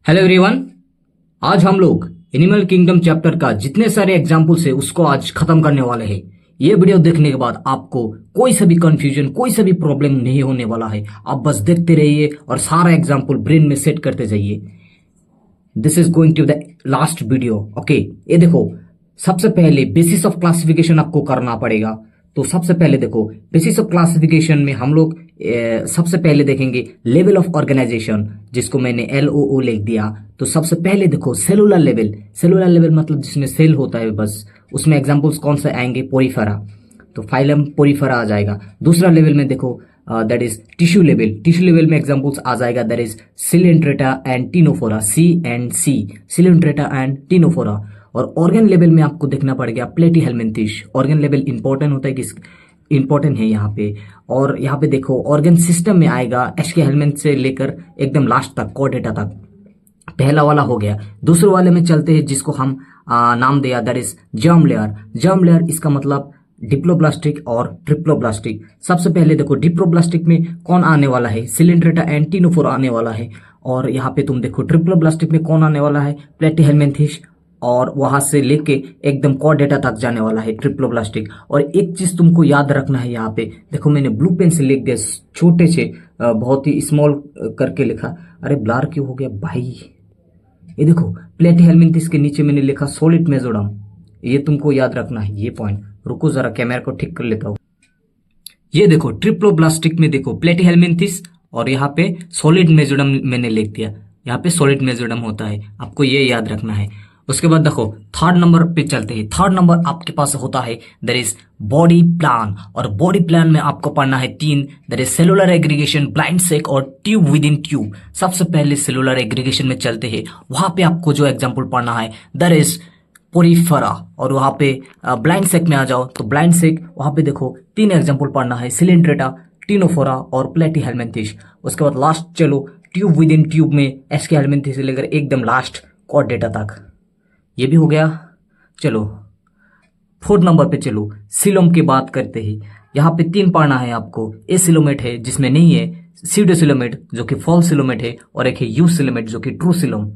Hello everyone. आज हम लोग एनिमल किंगडम चैप्टर का जितने सारे एग्जाम्पल्स है उसको आज खत्म करने वाले हैं। ये वीडियो देखने के बाद आपको कोई सा भी कंफ्यूजन कोई सा भी प्रॉब्लम नहीं होने वाला है। आप बस देखते रहिए और सारा एग्जाम्पल ब्रेन में सेट करते जाइए। This is going to the last video. Okay, ये देखो, सबसे पहले बेसिस ऑफ क्लासिफिकेशन आपको करना पड़ेगा। तो सबसे पहले देखो, बेसिस ऑफ क्लासिफिकेशन में हम लोग सबसे पहले देखेंगे लेवल ऑफ ऑर्गेनाइजेशन, जिसको मैंने LOO लिख दिया। तो सबसे पहले देखो सेलुलर लेवल। सेलुलर लेवल मतलब जिसमें सेल होता है, बस उसमें एग्जांपल्स कौन से आएंगे? पोरीफेरा, तो फाइलम पोरीफेरा आ जाएगा। दूसरा लेवल में देखो that is tissue level. Tissue level में एग्जांपल्स आ जाएगा that is Coelenterata and Ctenophora, C Coelenterata and Ctenophora. और ऑर्गन लेवल में आपको देखना पड़ेगा प्लेटीहेल्मिन्थिस। ऑर्गन लेवल इंपॉर्टेंट होता है, किस इंपॉर्टेंट है यहाँ पे। और यहाँ पे देखो ऑर्गन सिस्टम में आएगा एस्केहेल्मेंथ से लेकर एकदम लास्ट तक, कोर्डेटा तक। पहला वाला हो गया। दूसरे वाले में चलते हैं, जिसको हम नाम दिया that is germ layer. Germ layer इसका मतलब डिप्लोब्लास्टिक और ट्रिप्लोब्लास्टिक। सबसे पहले देखो डिप्लोब्लास्टिक में कौन आने वाला है? सिलेंट्रेटा एंड टिनोफोरा आने वाला है। और यहाँ पे तुम देखो ट्रिप्लोब्लास्टिक में कौन आने वाला है? प्लेटीहेल्मिन्थिस। और वहां से लेके एकदम कॉर्डेटा तक जाने वाला है ट्रिप्लोब्लास्टिक। और एक चीज तुमको याद रखना है, यहाँ पे देखो मैंने ब्लू पेन से लिख दिया, छोटे से बहुत ही स्मॉल करके लिखा। अरे ब्लर क्यों हो गया भाई? ये देखो प्लेटीहेल्मिन्थिस के नीचे मैंने लिखा सॉलिड मेसोडर्म। ये तुमको याद रखना है ये पॉइंट। रुको जरा कैमरा को ठीक कर लेता हूँ। ये देखो ट्रिप्लोब्लास्टिक में देखो प्लेटीहेल्मिन्थिस और यहाँ पे सॉलिड मेसोडर्म मैंने लिख दिया। यहाँ पे सॉलिड मेसोडर्म होता है, आपको ये याद रखना है। उसके बाद देखो थर्ड नंबर पे चलते हैं। थर्ड नंबर आपके पास होता है देयर इज बॉडी प्लान। और बॉडी प्लान में आपको पढ़ना है 3, there is cellular aggregation, blind sac और ट्यूब विद इन ट्यूब। सबसे पहले सेलुलर एग्रीगेशन में चलते हैं। वहां पे आपको जो एग्जाम्पल पढ़ना है देयर इज पोरीफेरा। और वहां पे ब्लाइंड सेक में आ जाओ तो ब्लाइंड सेक वहां पे देखो 3 एग्जाम्पल पढ़ना है, सिलेंट्रेटा, टिनोफोरा और प्लेटीहेल्मिन्थिस। उसके बाद लास्ट चलो ट्यूब विद इन ट्यूब में एस्केहेल्मिन्थिस से लेकर एकदम लास्ट कॉर्डेटा तक। ये भी हो गया। चलो फोर्थ नंबर पे चलो सिलोम की बात करते हैं। यहाँ पे 3 पढ़ना है आपको। एसिलोमेट है जिसमें नहीं है, सीडोसिलोमेट जो कि फॉल्स सिलोमेट है, और एक है यूसिलोमेट जो कि ट्रू सिलोम।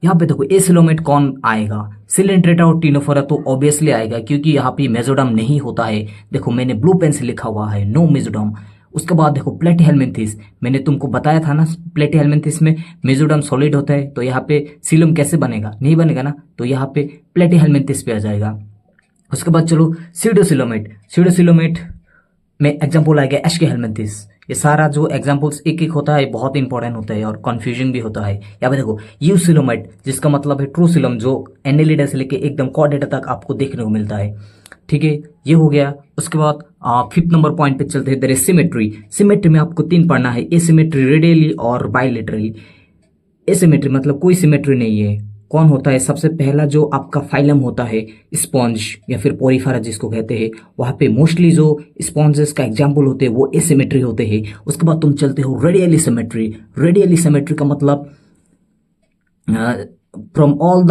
यहाँ पे देखो एसिलोमेट कौन आएगा? सिलेंट्रेटा और टिनोफोरा तो ऑब्वियसली आएगा, क्योंकि यहाँ पे मेसोडर्म नहीं होता है। देखो मैंने ब्लू पेन से लिखा हुआ है नो मेसोडर्म। उसके बाद देखो प्लेटीहेल्मिन्थिस, मैंने तुमको बताया था ना प्लेटीहेल्मिन्थिस में मेसोडर्म सॉलिड होता है। तो यहाँ पे सिलोम कैसे बनेगा? नहीं बनेगा ना, तो यहाँ पे प्लेटीहेल्मिन्थिस पे आ जाएगा। उसके बाद चलो सीडोसिलोमेट। सीडोसिलोमेट में एग्जाम्पल आएगा एस्केहेल्मिन्थिस। ये सारा जो एग्जाम्पल्स एक एक होता है बहुत इंपॉर्टेंट होता है और कंफ्यूजिंग भी होता है। यहाँ पे देखो यूसिलोमेट जिसका मतलब है ट्रू सिलोम, जो एनेलिडा से लेके एकदम कॉर्डेटा तक आपको देखने को मिलता है। ठीक है, ये हो गया। उसके बाद 5th नंबर पॉइंट पे चलते हैं, देयर इज सिमेट्री। सिमेट्री में आपको 3 पढ़ना है, एसिमेट्री, रेडियली और बायलेटरली। एसिमेट्री मतलब कोई सिमेट्री नहीं है। कौन होता है? सबसे पहला जो आपका फाइलम होता है स्पॉन्ज या फिर पोरीफेरा जिसको कहते हैं, वहां पे मोस्टली जो स्पॉन्जेस का एग्जाम्पल होते हैं वो एसिमेट्री होते हैं। उसके बाद तुम चलते हो रेडियली सिमेट्री। रेडियली सिमेट्री का मतलब फ्रॉम ऑल द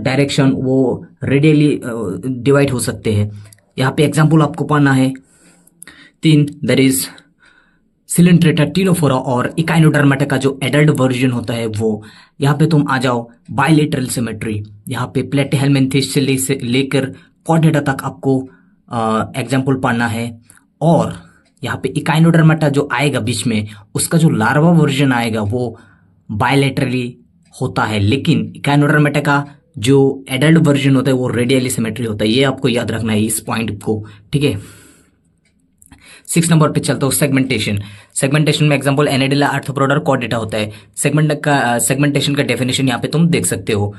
डायरेक्शन वो रेडियली डिवाइड हो सकते हैं। यहाँ पे एग्जाम्पल आपको पढ़ना है 3, दैट इज सिलेंट्रेटा, टिनोफोरा और इकाइनोडर्मेटा का जो एडल्ट वर्जन होता है वो। यहाँ पे तुम आ जाओ बायलेटरल सिमेट्री। यहाँ पे प्लेटीहेल्मिन्थिस से लेकर कॉर्डेटा तक आपको एग्जाम्पल पढ़ना है। और यहाँ पे इकाइनोडर्मेटा जो आएगा बीच में, उसका जो लार्वा वर्जन आएगा वो बायलेटरली होता है, लेकिन इकाइनोडर्मेटा का जो एडल्ट वर्जन होता है वो रेडियली सिमेट्री होता है। ये आपको याद रखना है इस पॉइंट को, ठीक है। 6 नंबर पे चलता हूँ सेगमेंटेशन। सेगमेंटेशन में एग्जांपल एनेडिला, आर्थ्रोपोडा, कॉर्डेटा होता है। सेगमेंटेशन का डेफिनेशन यहाँ पे तुम देख सकते हो।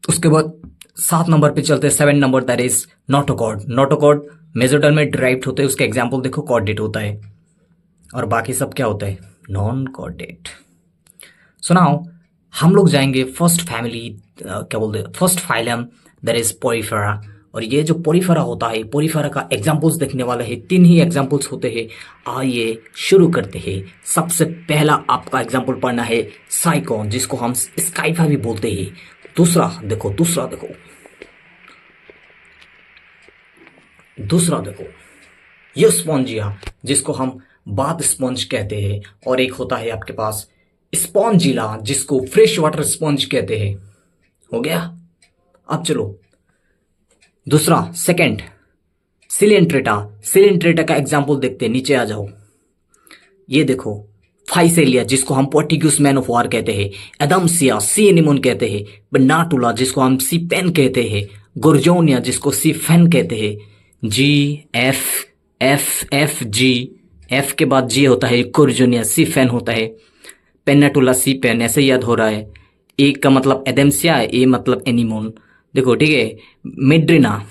उसके बाद 7 नंबर पे चलते हैं, 7 number that is notochord. Notochord mesoderm में डिराइव्ड होते हैं, उसका एग्जाम्पल देखो कॉर्डेट होता है। और बाकी सब क्या होता है? Non chordate. सुनाओ, हम लोग जाएंगे फर्स्ट फैमिली, क्या बोलते हैं, first phylum that is Porifera. और ये जो पोरीफेरा होता है, पोरीफेरा का एग्जाम्पल्स देखने वाले हैं, 3 ही एग्जाम्पल्स होते हैं। आइए शुरू करते हैं। सबसे पहला आपका एग्जाम्पल पढ़ना है साइकोन, जिसको हम स्काइफा भी बोलते हैं। दूसरा देखो ये स्पॉन्जिया, जिसको हम बाथ स्पॉन्ज कहते हैं। और एक होता है आपके पास स्पॉन्जिला जिसको फ्रेश वाटर स्पॉन्ज कहते हैं। हो गया। अब चलो दूसरा, सेकंड, सिलेंट्रेटा। सिलेंट्रेटा का एग्जांपल देखते हैं, नीचे आ जाओ। ये देखो, फाइसेलिया जिसको हम पोर्टिग्यूस मैन ऑफ वार कहते हैं, एडम्सिया सी एनिमोन कहते हैं, बनाटुला जिसको हम सी पेन कहते हैं, गोर्जोनिया जिसको सी फेन कहते हैं, G F F F G, F के बाद जी होता है, गोर्जोनिया सी फेन होता है, पेनाटुला सी पेन, ऐसे याद हो रहा है। ए का मतलब एडेम्सिया है, ए मतलब एनिमोन। देखो ठीक है। मिड्रिना,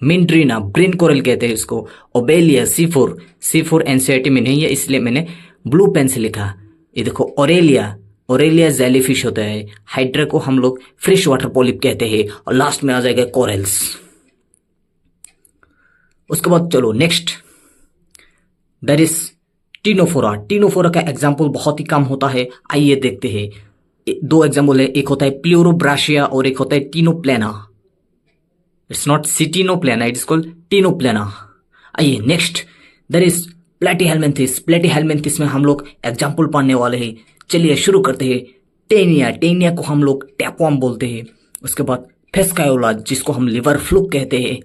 मिंड्रीना ब्रेन कोरल कहते हैं इसको। ओबेलिया सी फोर एनसीईआरटी में नहीं है इसलिए मैंने ब्लू पेन से लिखा। ये देखो ओरेलिया, ओरेलिया जेलीफिश होता है। हाइड्रा को हम लोग फ्रेश वाटर पॉलिप कहते हैं। और लास्ट में आ जाएगा कोरल्स। उसके बाद चलो next, that is Ctenophora. Ctenophora का एग्जाम्पल बहुत ही कम होता है, आइए देखते हैं। दो एग्जाम्पल है, एक होता है प्लूरोब्राशिया और एक होता है ctenoplana. It's not ctenoplana, it is called ctenoplana. आइए next, that is platyhelminthes. Platyhelminthes में हम लोग एग्जाम्पल पढ़ने वाले हैं। चलिए शुरू करते हैं। टेनिया, टेनिया को हम लोग टैपवर्म बोलते हैं। उसके बाद फेस्कायोला जिसको हम लिवर फ्लूक कहते हैं।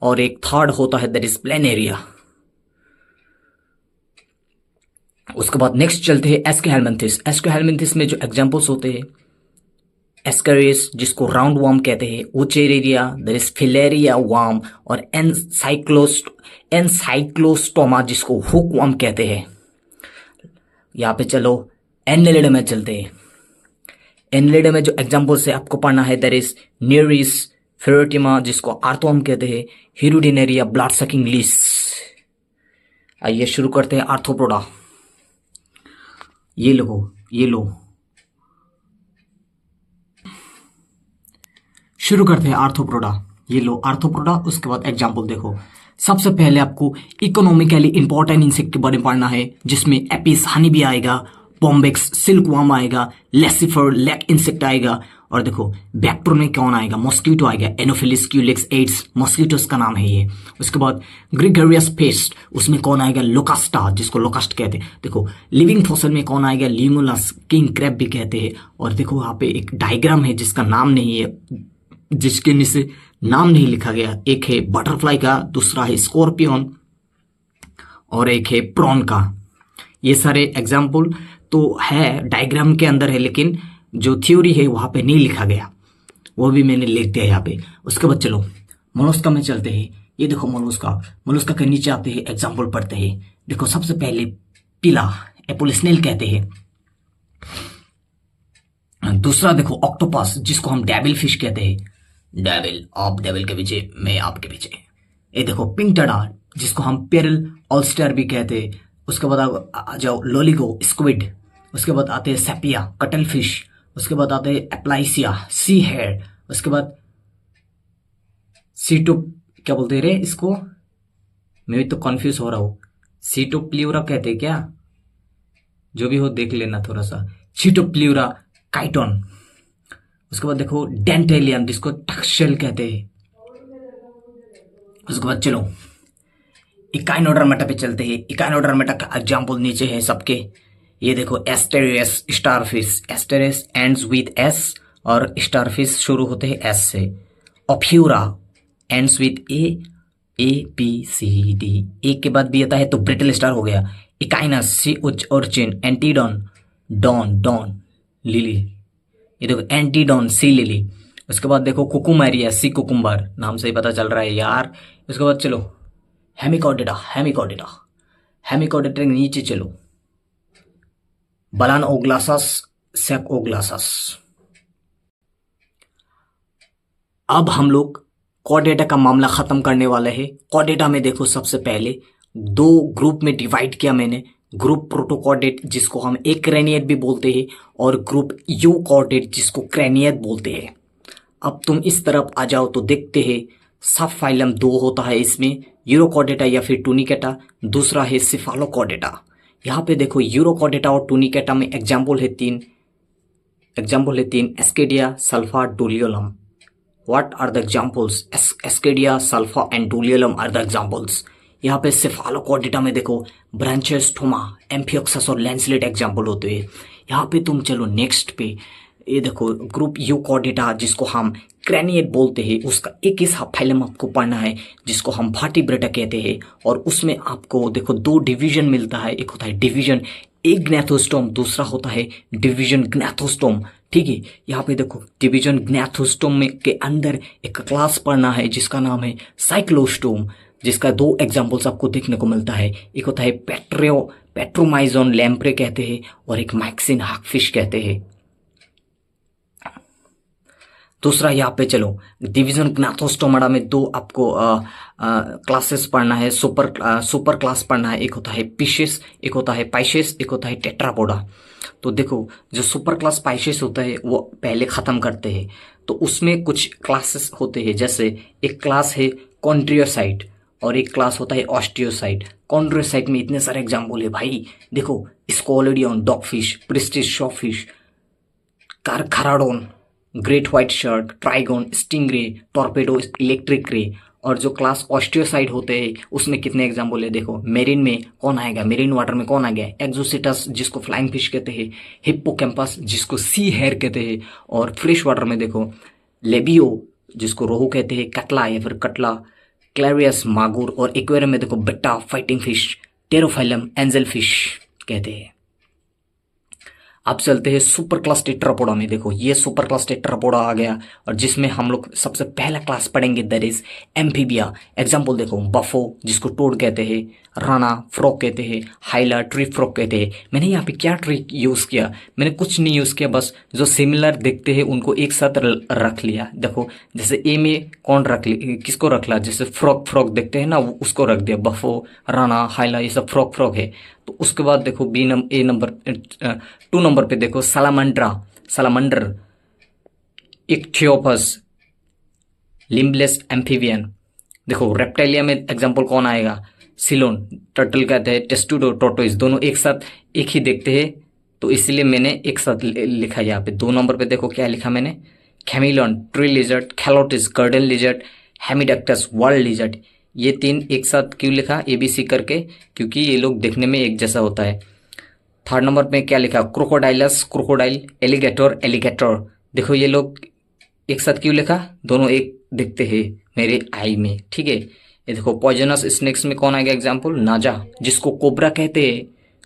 और एक थर्ड होता है दैट इज प्लेनेरिया। उसके बाद नेक्स्ट चलते हैं एस्केहेलमिन्थिस। एस्केहेलमिन्थिस में जो एग्जाम्पल्स होते हैं, एस्करिस जिसको राउंड वार्म कहते हैं, ओचेरेरिया दैट इज फिलेरिया वार्म, और एनसाइक्लोस्टोमा जिसको हुक वार्म कहते हैं। यहाँ पे चलो एनलिडे में चलते हैं। एनलिडे में जो एग्जाम्पल्स है आपको पढ़ना है, दैट इज न्यूरिस फेरोटिमा जिसको आर्थोवर्म कहते हैं, हिरुडिनेरिया ब्लड सकिंग लीस। आइए शुरू करते हैं आर्थ्रोपोडा। ये लो शुरू करते हैं आर्थ्रोपोडा। ये लो आर्थ्रोपोडा। उसके बाद एग्जाम्पल देखो। सबसे पहले आपको इकोनॉमिकली इंपॉर्टेंट इंसेक्ट के बारे में पढ़ना है, जिसमें एपिस हनी भी आएगा, बॉम्बेक्स सिल्कवर्म आएगा, लेसिफर लैक इंसेक्ट आएगा, और देखो बैक्टर में कौन आएगा, मॉस्किटो आएगा, एनोफिलिस क्यूलिक्स एड्स मॉस्किटोस का नाम है ये। उसके बाद ग्रिगोरियस पेस्ट, उसमें कौन आएगा, लोकास्टा जिसको लोकास्ट कहते हैं। देखो लिविंग फॉसल में कौन आएगा, लीमुलस किंग क्रैब भी कहते हैं। और देखो यहाँ पे एक डायग्राम है जिसका नाम नहीं है, जिसके नीचे नाम नहीं लिखा गया। एक है बटरफ्लाई का, दूसरा है स्कॉर्पियन, और एक है प्रॉन का। ये सारे एग्जाम्पल तो है डायग्राम के अंदर है, लेकिन जो थ्योरी है वहां पे नहीं लिखा गया, वो भी मैंने लिख दिया यहाँ पे। उसके बाद चलो मोलस्का में चलते हैं। ये देखो मोलस्का के नीचे आते हैं, एग्जाम्पल पढ़ते हैं। देखो सबसे पहले पिला, एपोलिस्नेल कहते हैं। दूसरा देखो ऑक्टोपस जिसको हम डेविल फिश कहते हैं। डेविल, आप डेविल के पीछे, मैं आपके पीछे। ये देखो पिंकटड़ा जिसको हम पेरल ऑलस्टर भी कहते हैं। उसके बाद आ जाओ लोलिगो स्क्विड। उसके बाद आते हैं सेपिया कटल फिश। उसके बाद आते हैं एप्लाइसिया सी हेयर। उसके बाद सीटो, क्या बोलते हैं रे इसको, मैं भी तो कॉन्फ्यूज हो रहा हूँ। सीटोप्ल्यूरा कहते हैं क्या, जो भी हो देख लेना थोड़ा सा। सीटोप्ल्यूरा काइटोन। उसके बाद देखो डेंटेलियम जिसको टक्शेल कहते हैं। उसके बाद चलो इकाइनोडर्मेटा पे चलते हैं। इकाइनोडर्मेटा का एग्जाम्पल नीचे है सबके। ये देखो Asterias starfish, Asterias ends with S और स्टारफिश शुरू होते हैं एस से। Ophiura ends with A B C D, A के बाद भी आता है तो ब्रिटल स्टार हो गया। इकाइनस सी ऑर्चिन, एंटीडॉन डॉन लिली। ये देखो एंटीडॉन सी लिली। उसके बाद देखो कुकुमेरिया सी कुकुम्बर, नाम से ही पता चल रहा है यार। उसके बाद चलो हेमिकॉर्डिडा के नीचे चलो बलान ओग्लासस सेक ओग्लासस। अब हम लोग कॉर्डेटा का मामला खत्म करने वाले हैं। कॉर्डेटा में देखो सबसे पहले दो ग्रुप में डिवाइड किया मैंने। ग्रुप प्रोटोकॉर्डेट जिसको हम एक्रेनियत भी बोलते हैं, और ग्रुप यूकॉर्डेट जिसको क्रैनियत बोलते हैं। अब तुम इस तरफ आ जाओ तो देखते हैं सब फाइलम दो होता है इसमें, यूरोकॉर्डेटा या फिर टूनिकेटा, दूसरा है सिफालोकॉर्डेटा। यहाँ पे देखो यूरोकॉर्डेटा और टूनिकेटा में एग्जाम्पल है तीन, Ascidia Salpa Doliolum. What are the examples? Ascidia Salpa and Doliolum are the examples. यहाँ पे सिफालोकॉर्डेटा में देखो ब्रांचेस, थोमा, एम्फियोक्सस और लैंसलेट एग्जाम्पल होते हैं। यहाँ पे तुम चलो नेक्स्ट पे, ये देखो ग्रुप यूकॉर्डेटा जिसको हम क्रैनिएट बोलते हैं, उसका एक ऐसा फाइलम आपको पढ़ना है जिसको हम वर्टिब्रेटा कहते हैं। और उसमें आपको देखो 2 डिवीजन मिलता है, एक होता है डिवीजन एग्नैथोस्टोम, दूसरा होता है डिवीजन ग्नैथोस्टोम। ठीक है, यहाँ पे देखो डिवीजन ग्नैथोस्टोम में के अंदर एक क्लास पढ़ना है जिसका नाम है साइक्लोस्टोम, जिसका 2 एग्जाम्पल्स आपको देखने को मिलता है। एक होता है पेट्रोमाइजोन लैम्प्रे कहते हैं और एक माइक्सिन हाकफिश कहते हैं। दूसरा यहाँ पे चलो डिवीजन ग्नाथोस्टोमाटा में 2 आपको क्लासेस पढ़ना है, सुपर क्लास पढ़ना है। एक होता है पिशेस, एक होता है पाइशेस, एक होता है टेट्रापोडा। तो देखो जो सुपर क्लास पाइशेस होता है वो पहले ख़त्म करते हैं, तो उसमें कुछ क्लासेस होते हैं, जैसे एक क्लास है कॉन्ड्रियोसाइट और एक क्लास होता है ऑस्टियोसाइट। कॉन्ड्रियोसाइट में इतने सारे एग्जाम्पल है भाई, देखो Scoliodon, dogfish, Pristis sawfish, Carcharodon, great white shark, Trygon, stingray, Torpedo, electric ray. और जो क्लास ऑस्टियोसाइड होते हैं उसमें कितने एग्जाम्पल है, देखो मेरिन में कौन आएगा, मेरिन वाटर में कौन आ गया, एक्सोसिटस जिसको फ्लाइंग फिश कहते हैं, हिप्पोकैम्पस जिसको सी हेयर कहते हैं, और फ्रेश वाटर में देखो लेबियो जिसको रोहू कहते हैं, कटला या फिर कटला, क्लैरियस मागुर, और एक्वेरियम में देखो बेटा fighting fish, Pterophyllum, angel fish कहते हैं। अब चलते हैं सुपर क्लास टेट्रापोडा में। देखो ये सुपर क्लास टेट्रापोडा आ गया, और जिसमें हम लोग सबसे पहला क्लास पढ़ेंगे दैट इज एम्फीबिया। एग्जाम्पल देखो बफो जिसको टोड कहते हैं, राना फ्रॉग कहते हैं, हाइला ट्री फ्रॉग कहते हैं। मैंने यहाँ पे क्या ट्रिक यूज़ किया, मैंने कुछ नहीं यूज़ किया, बस जो सिमिलर दिखते हैं उनको एक साथ रख लिया। देखो जैसे ए में कौन किसको रख लिया, जैसे फ्रॉग देखते हैं ना उसको रख दिया, बफो, राना, हाइला ये सब फ्रॉग है। तो उसके बाद देखो 2 नंबर पे देखो सलामंडर, इक्थियोपस, लिम्बलेस एम्फीबियन। देखो रेप्टाइलिया में एग्जांपल कौन आएगा, सिलोन, टर्टल कहते हैं, टेस्टुडो, टोटोइस, दोनों एक साथ एक ही देखते हैं, तो इसलिए मैंने एक साथ लिखा यहाँ पे। 2 नंबर पे देखो क्या लिखा मैंने, chameleon, tree lizard, Calotes, garden lizard, Hemidactylus, wall lizard. ये 3 एक साथ क्यों लिखा ABC करके, क्योंकि ये लोग देखने में एक जैसा होता है। 3rd नंबर पे क्या लिखा, क्रोकोडाइलस, क्रोकोडाइल, एलिगेटर। देखो ये लोग एक साथ क्यों लिखा, दोनों एक दिखते हैं मेरे आई में। ठीक है, ये देखो पॉइजनस स्नेक्स में कौन आ गया एग्जाम्पल, नाजा जिसको कोबरा कहते हैं,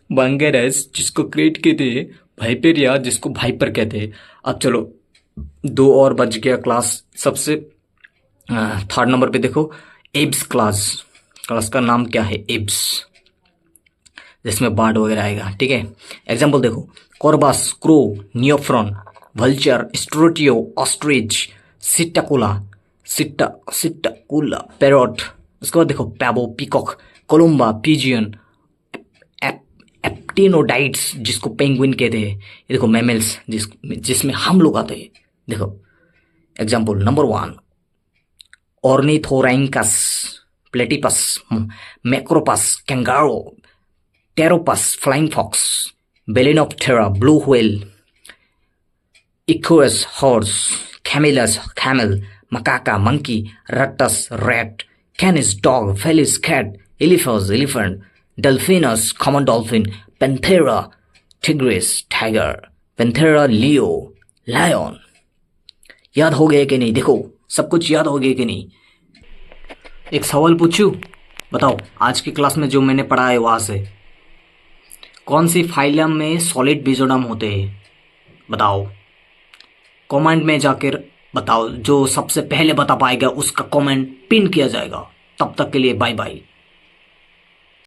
बंगेरस जिसको क्रेट कहते हैं, वाइपेरिया जिसको वाइपर कहते हैं। अब चलो 2 और बच गया क्लास। सबसे 3rd नंबर पे देखो एब्स क्लास का नाम क्या है, एब्स, जिसमें बार्ड वगैरह आएगा। ठीक है, एग्जाम्पल देखो कोरबस, क्रो, नियोफ्रॉन, वल्चर, स्ट्रोटियो, ऑस्ट्रिच, सिट्टाकुला, पैरोट। उसके बाद देखो पैबो, पीकॉक, कोलम्बा, पिजियन, एप्टिनोडाइट्स जिसको पेंगुइन कहते हैं। ये देखो मैमल्स जिसमें हम लोग आते हैं। देखो example number 1 Ornithorhynchus, platypus, Macropus, kangaroo, Pteropus, flying fox, Balaenoptera, blue whale, Equus horse, Camelus, camel, Macaca, monkey, Rattus, rat, Canis, dog, Felis, cat, elephant, Delphinus, common dolphin, Panthera, tigris, tiger, Panthera, leo, lion. याद हो गया कि नहीं, देखो सब कुछ याद हो गया कि नहीं। एक सवाल पूछूं, बताओ आज की क्लास में जो मैंने पढ़ा है वहां से कौन सी फाइलम में सॉलिड बीजोडम होते हैं, बताओ कमेंट में जाकर बताओ। जो सबसे पहले बता पाएगा उसका कमेंट पिन किया जाएगा। तब तक के लिए बाय बाय।